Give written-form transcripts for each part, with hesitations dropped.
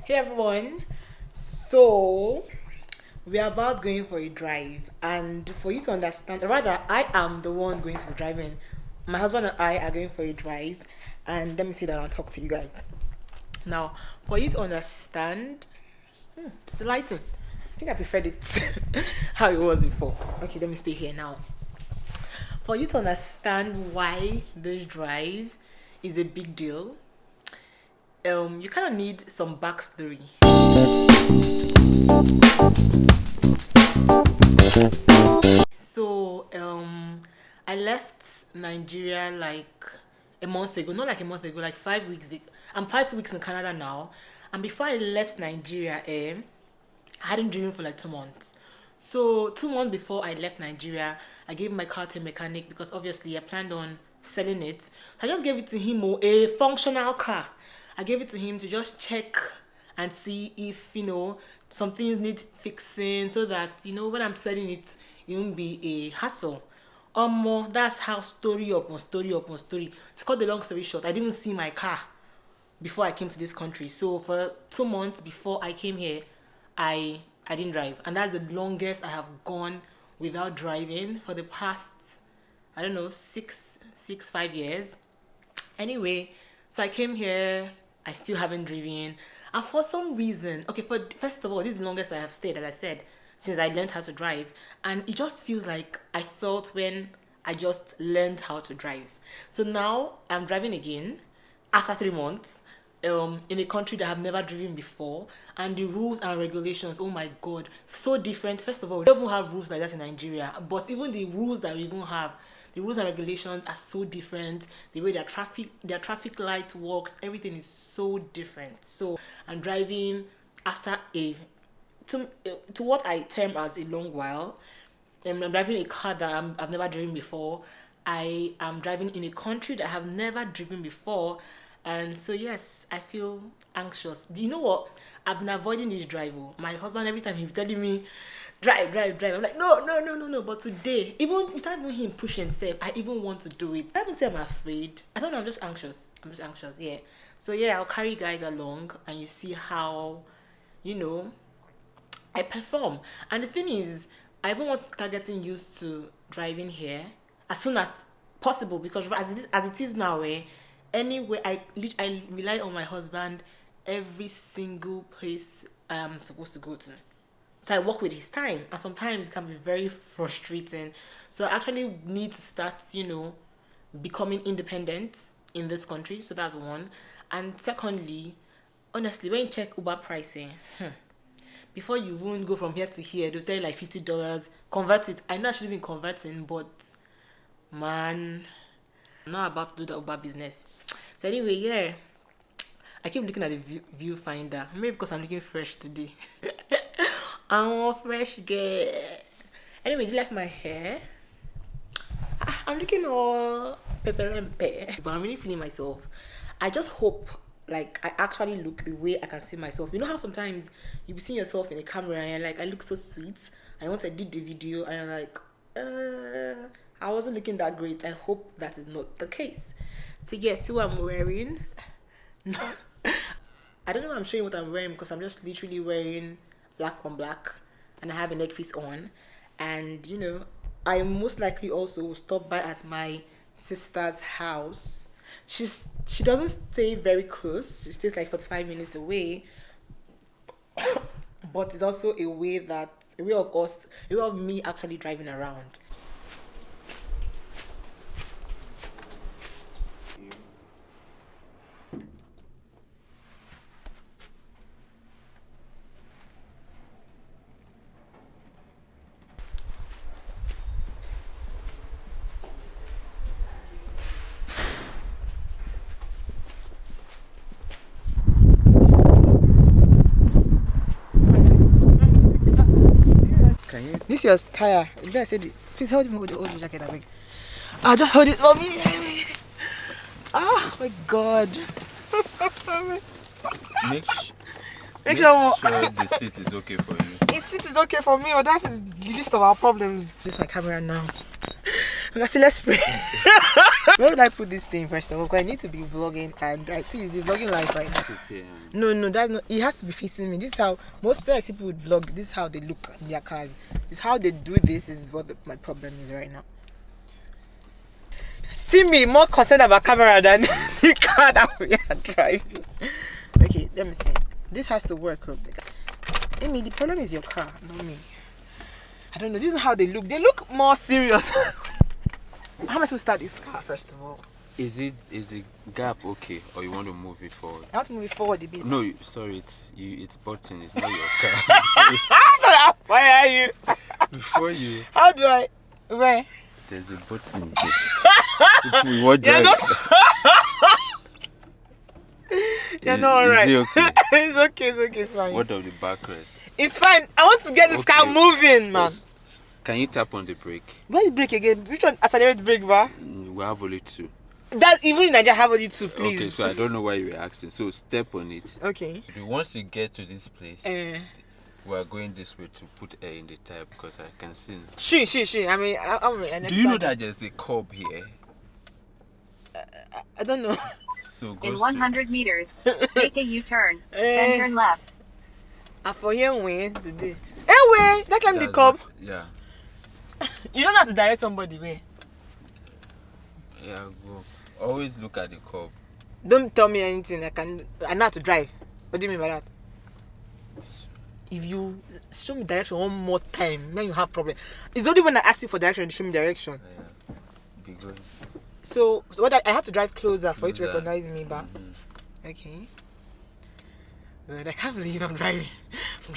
Hey everyone, so we are about going for a drive, and for you to understand, or rather, I am the one going to be driving. My husband and I are going for a drive, and let me sit down and talk to you guys. Now, for you to understand, the lighting, I think I preferred it how it was before. Okay, let me stay here now. For you to understand why this drive is a big deal, you kind of need some backstory. So I left Nigeria like a month ago, not like a month ago, like 5 weeks. I'm 5 weeks in Canada now, and before I left Nigeria, I hadn't driven for like 2 months. So 2 months before I left Nigeria, I gave my car to a mechanic because obviously I planned on selling it. So I just gave it to him, a functional car. I gave it to him to just check and see if some things need fixing so that when I'm selling it, it won't be a hassle. That's how story upon story upon story. To cut the long story short, I didn't see my car before I came to this country. So for 2 months before I came here, I didn't drive, and that's the longest I have gone without driving for the past, I don't know, 5 years. Anyway, so I came here. I still haven't driven, and for some reason, okay, for first of all, this is the longest I have stayed, as I said, since I learned how to drive, and it just feels like I felt when I just learned how to drive. So now I'm driving again after 3 months, in a country that I've never driven before, and the rules and regulations, oh my god, so different. First of all, we don't even have rules like that in Nigeria, but even the rules that we even have, the rules and regulations are so different. The way their traffic light works, everything is so different. So I'm driving after a to what I term as a long while. I'm driving a car that I've never driven before. I am driving in a country that I have never driven before. And so, yes, I feel anxious. Do you know what? I've been avoiding this drive. Oh. My husband, every time he's telling me, drive, drive, drive. I'm like, no, no, no, no, no. But today, even without even him pushing himself, I even want to do it. I haven't said I'm afraid. I don't know. I'm just anxious. Yeah. So, yeah, I'll carry you guys along and you see how, you know, I perform. And the thing is, I even want to start getting used to driving here as soon as possible, because as it is now, anyway, I rely on my husband every single place I'm supposed to go to. So I work with his time, and sometimes it can be very frustrating. So I actually need to start, becoming independent in this country. So that's one. And secondly, honestly, when you check Uber pricing, before you even go from here to here, they'll tell you like $50. Convert it. I know I should have been converting, but man, I'm not about to do the Uber business. So anyway, yeah, I keep looking at the viewfinder. Maybe because I'm looking fresh today. I'm a fresh girl. Anyway, do you like my hair? I'm looking all pepper and pear, but I'm really feeling myself. I just hope like I actually look the way I can see myself. You know how sometimes you be seeing yourself in the camera and you're like, I look so sweet. I want to edit the video and you're like, I wasn't looking that great. I hope that is not the case. So yes, see what I'm wearing. No, I don't know if I'm showing what I'm wearing because I'm just literally wearing black on black, and I have a neck piece on, and I most likely also will stop by at my sister's house. She doesn't stay very close. She stays like 45 minutes away, but it's also a way of me actually driving around. Can you? This your tire. Did I said it? Please hold the jacket, I beg. Just hold it for me. Oh my god. Make, sh- Make make sure sure the seat is okay for you. it is okay for me, or that is the least of our problems. This is my camera now. Okay, see, let's pray. Where would I put this thing first of all? Because I need to be vlogging and I see it's the vlogging live right now. No, that's not. It has to be facing me. This is how most times people would vlog. This is how they look in their cars. This is how they do this. Is what my problem is right now. See me more concerned about camera than the car that we are driving. Okay, let me see. This has to work. Amy, the problem is your car, not me. I don't know. This is how they look. They look more serious. How am I supposed to start this car first of all? Is the gap okay, or you want to move it forward? I want to move it forward a bit. No, sorry, it's button. It's not your car. Why are you? Before you. How do I? Where? There's a button. If we want You're not. You're not alright. Is it okay? It's okay. It's fine. What of the backrest? It's fine. I want to get this car moving, man. Can you tap on the brake? Where's the brake again? Which one? Accelerate brake, ba? We have only two. That even in Nigeria have only two, please. Okay, so I don't know why you were asking. So step on it. Okay. Once you get to this place, we are going this way to put air in the tire because I can see. She. I mean, I'm an expert. Do you know that there's a curb here? I don't know. So go in 100 meters, make a U-turn, then turn left. I for here win today. Anyway, that climb the curb. Yeah. You don't have to direct somebody where. Yeah, go. Always look at the curb. Don't tell me anything. I know how to drive. What do you mean by that? If you show me direction one more time, then you have problem. It's only when I ask you for direction, you show me direction. Yeah. Be good. So what I have to drive closer for you to recognize me, ba? Okay. But I can't believe I'm driving. I'm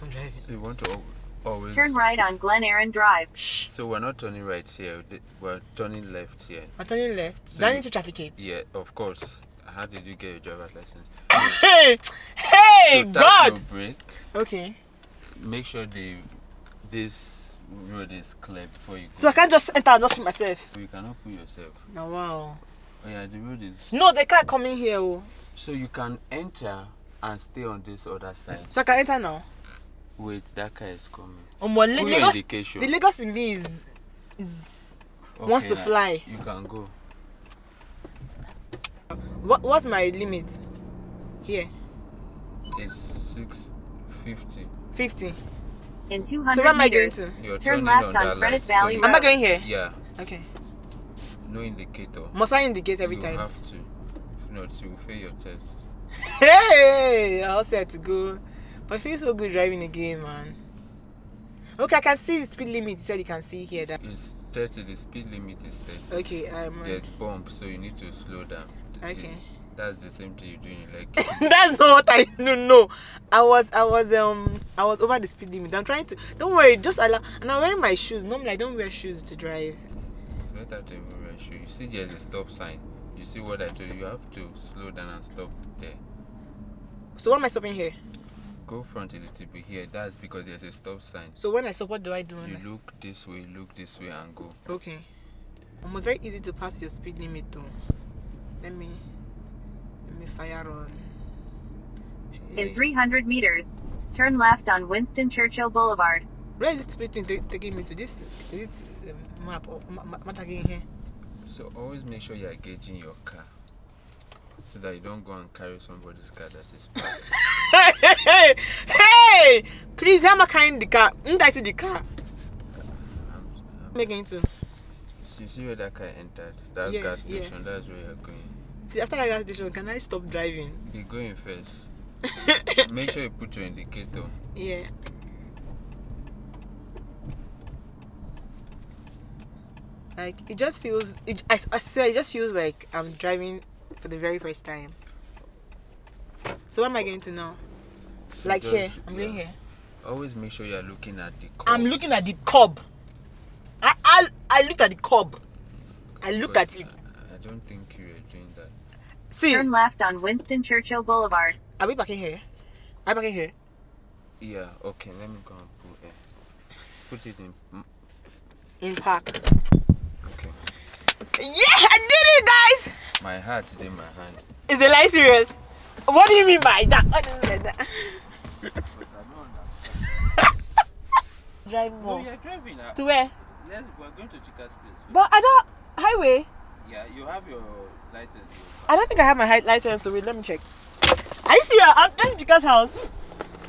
driving. So you want to always turn right on Glen Aaron Drive. Shh. So we're not turning right here. We're turning left here. I'm turning left. So do I need to trafficate? Yeah, of course. How did you get your driver's license? Hey, So tap God. your brake. Okay. Make sure this road is clear before you go. So I can't just enter and just shoot myself. You cannot put yourself. No, wow. Oh yeah, the road is. No, they can't come in here. Oh. So you can enter and stay on this other side. So I can enter now. Wait, that car is coming. Put your Lagos, indication. the Lagos in me is Okay, wants to now fly. You can go. What's my limit? Here. It's 650. 50. In 200 So where am I going meters, to? You're turn turning left on on that Credit light, so Valley you- Road. Am I going here? Yeah. Okay. No indicator. Must I indicate every you time? have to. If not, you will fail your test. Hey, I also had to go. But I feel so good driving again, man. Okay, I can see the speed limit. You said you can see here. That. It's 30. The speed limit is 30. Okay, There's bumps, so you need to slow down. Okay. That's the same thing you're doing. Like That's not what I know. I was over the speed limit. I'm trying to. Don't worry, just allow. And I'm wearing my shoes. Normally, I don't wear shoes to drive. it's better to wear shoes. You see, there's a stop sign. You see what I told you? You have to slow down and stop there. So why am I stopping here? Go front a little bit here. That's because there's a stop sign. So when I stop, what do I do? You look this way, and go. Okay. I'm very easy to pass your speed limit though. Let me fire on. In 300 meters, turn left on Winston Churchill Boulevard. Where is this speed thing taking me to? This map or map again here? So always make sure you are gauging your car, so that you don't go and carry somebody's car that is parked. Hey! Please, how am I carrying the car? Didn't I see the car? Making to. So you see where that car entered? That Yeah, gas station. That's where you're going. See, after that gas station, can I stop driving? Be going first. Make sure you put your indicator. Yeah. Like it just feels. I swear, it just feels like I'm driving for the very first time. So where am I going to now? So Like just- here. I'm going yeah. here. Always make sure you're looking at the curb. I'm looking at the curb. I looked at the curb. I look at it. I don't think you are doing that. See, Turn left on Winston Churchill Boulevard. are we parking here? Are we parking here? Yeah, okay, let me go and put it in. In park. Okay. Yeah, I did it, guys! My heart's in my hand. Is the lie serious? What do you mean by that? What do you mean by that? Drive No, more. you're driving. To where? We're going to Chica's place. But I don't highway. Yeah, you have your license. I don't think I have my license, so wait, let me check. Are you serious? I'm at Jika's house.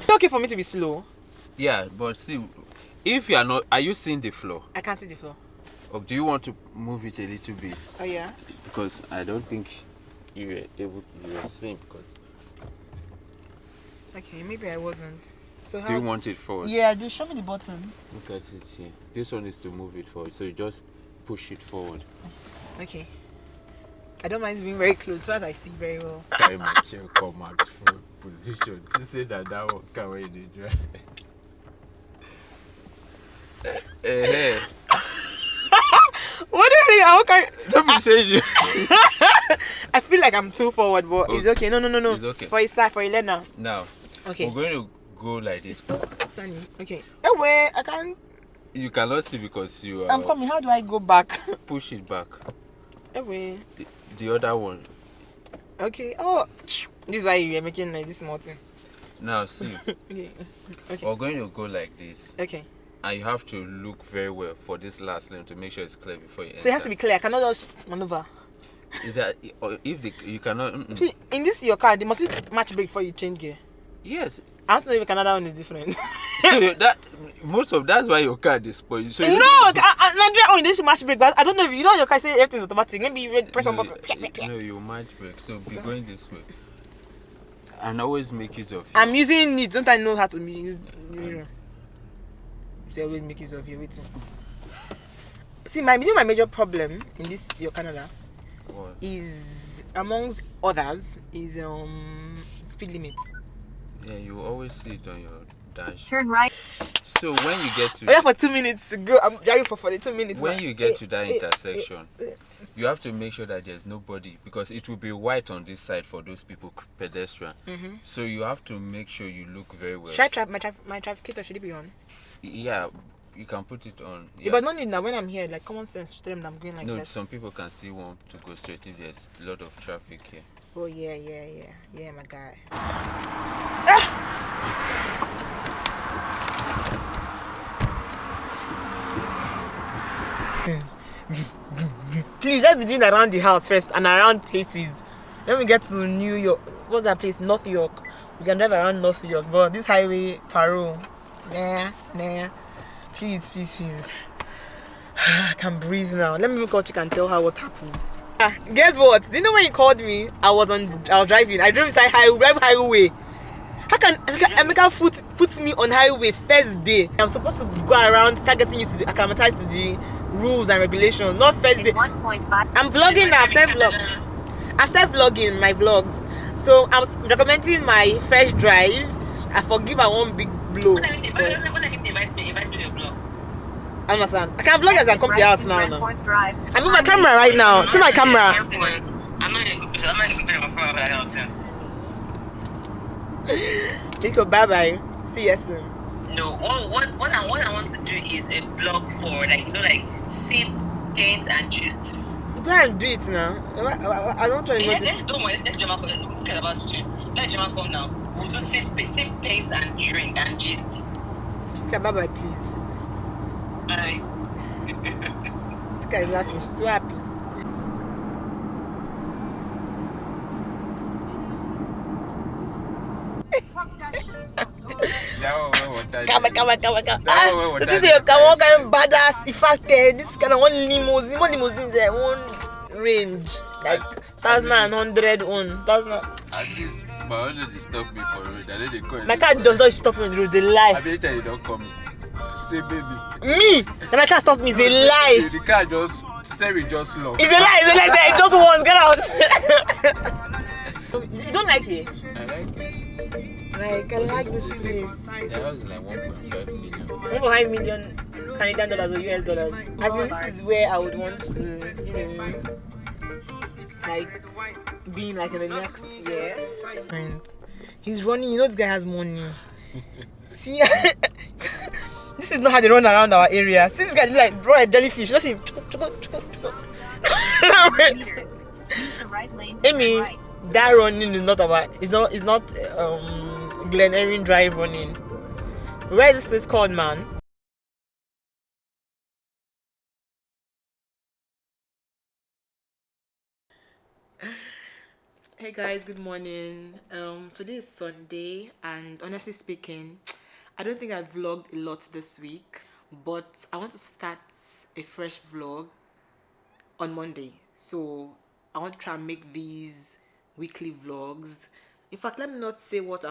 It's okay for me to be slow. Yeah, but see, if you are not, are you seeing the floor? I can't see the floor. Or do you want to move it a little bit? Oh yeah. Because I don't think you were able to. You were seeing because. Okay, maybe I wasn't. So how? Do you want it forward? Yeah, just show me the button. Look at it here. This one is to move it forward, so you just push it forward. Okay. I don't mind being very close, so as I see very well. Carry my chair, come out from position. To say that one can't wait to drive. What do you mean? I can't. Don't be saying. I feel like I'm too forward, but it's okay. No. It's okay. For a start, for a learner. Now, Okay. we're going to go like this. It's so sunny. Okay. Oh wait, I can't. You cannot see because you are. I'm coming. How do I go back? Push it back. Oh wait. The other one. Okay. Oh, this is why you are making like this small thing. Now see. Okay. We're going to go like this. Okay. And you have to look very well for this last lane to make sure it's clear before you enter. So it has to be clear. I cannot just maneuver. You cannot. See, in this your car, they must match brake before you change gear. Yes. I want to know if Canada one is different. So that's why your car is spoiled. So Nigeria only they should match brake, but I don't know if you know your car say everything's automatic. Maybe you press on button. No, you match brake. So be going this way. And always make use of it. I'm using it. Don't I know how to use mirror? So always make use of your waiting. See, my major problem in this your Canada What? is amongst others is speed limit. Yeah, you always see it on your dash. Turn right. So when you get to Oh yeah, for 2 minutes to go. I'm driving for 42 minutes. when you get to that intersection, you have to make sure that there's nobody because it will be white on this side for those people pedestrian. So you have to make sure you look very well. Should I my trafficator should it be on? Yeah, you can put it on. Yeah. But no need now when I'm here, like common sense tell them that I'm going like No, that. some people can still want to go straight if there's a lot of traffic here. Oh yeah, my guy. Please let's be doing around the house first and around places. When we get to New York, what's that place? North York. We can drive around North York, but this highway, Paro, nah. Please. I can breathe now. Let me even call Chick and tell her what happened. Guess what? Do you know when you called me? I was driving. I drove inside highway. How can Emeka put me on highway first day? I'm supposed to go around, start getting used to acclimatized to the rules and regulations. Not first day. 1.5. I'm vlogging now. I've started vlogging my vlogs. So I'm documenting my first drive. I forgive her one big blow. When I get to invite me to the vlog. I understand. I can vlog as I come to your house now. Brentford Drive. I move my camera right now. See my camera. I'm not in a good position. I'm not in a good position for phone, but I don't see. Nico, bye. See you soon. No, what I want to do is a vlog for like sip, paint and gist. Go and do it now. I don't try to do Let's don't worry, let Gemma come. Who cares about you? Let Gemma come now. We'll do sip, paint and drink and gist. Chika, bye, please. Bye. Chika is laughing. She's so happy. Come. This is your one kind of badass. In fact, this kind of one limousine there, one range like 1,100 on 1,000. At least my owner they stop me for road. And then they call My car does not stop me on the road. They lie. I mean, you don't come. Say baby. Me, and my car stop me. They lie. The car just steering just long. It's a lie. It just once. Get out. You don't like it? I like it. Like I like this place. That was like 1.5 million. 1.5 million Canadian dollars or US dollars. As in, this is where I would want to, like, be like in the next year. And he's running. You know, this guy has money. See, this is not how they run around our area. See, this guy like draw a jellyfish. Just him. Amy, that running is not about. It's not Glen Erin Drive running. Where is this place called, man? Hey guys, good morning. Today is Sunday, and honestly speaking, I don't think I vlogged a lot this week, but I want to start a fresh vlog on Monday. So I want to try and make these weekly vlogs. In fact, let me not say what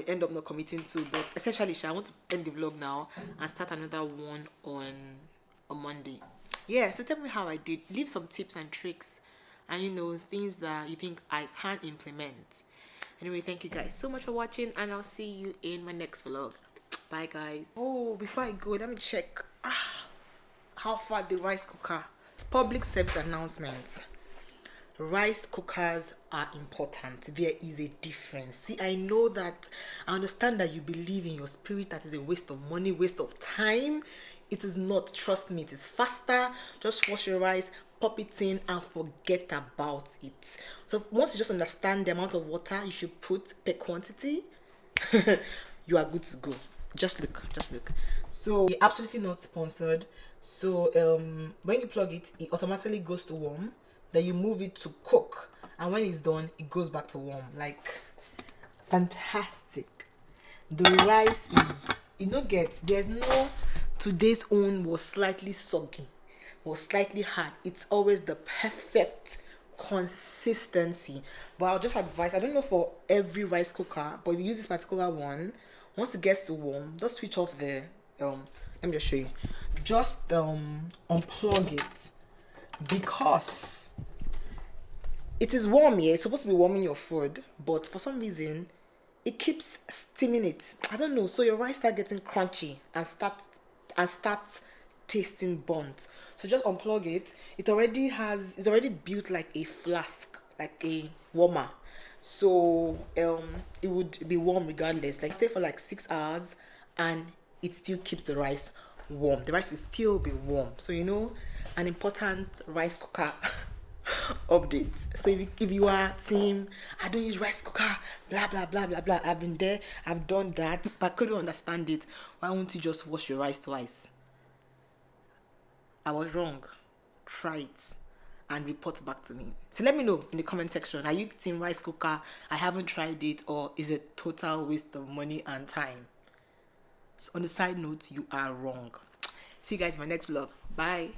end up not committing to, but essentially, I want to end the vlog now and start another one on Monday. Yeah, so tell me how I did. Leave some tips and tricks, and things that you think I can implement. Anyway, thank you guys so much for watching, and I'll see you in my next vlog. Bye, guys. Oh, before I go, let me check how far the rice cooker. Public service announcement. Rice cookers are important. There is a difference. See, I know that, I understand that you believe in your spirit that is a waste of money, waste of time. It is not. Trust me, it is faster. Just wash your rice, pop it in, and forget about it. So once you just understand the amount of water you should put per quantity, you are good to go. Just look. So we're absolutely not sponsored. So when you plug it, it automatically goes to warm. Then you move it to cook, and when it's done, it goes back to warm. Like, fantastic. The rice is, there's no, today's own was slightly soggy, was slightly hard. It's always the perfect consistency. But I'll just advise, I don't know for every rice cooker, but if you use this particular one, once it gets to warm, just switch off the let me just show you. Just unplug it, because it is warm. Yeah, it's supposed to be warming your food, but for some reason it keeps steaming it. I don't know. So your rice start getting crunchy and start tasting burnt. So just unplug it. It's already built like a flask, like a warmer. So it would be warm regardless. Like, stay for like 6 hours and it still keeps the rice warm. The rice will still be warm. So an important rice cooker updates. So if you are team, I don't use rice cooker, blah blah blah blah blah, I've been there, I've done that, but I couldn't understand it. Why won't you just wash your rice twice? I was wrong. Try it and report back to me. So let me know in the comment section. Are you team rice cooker? I haven't tried it, or is it total waste of money and time? So on the side note, you are wrong. See you guys in my next vlog. Bye.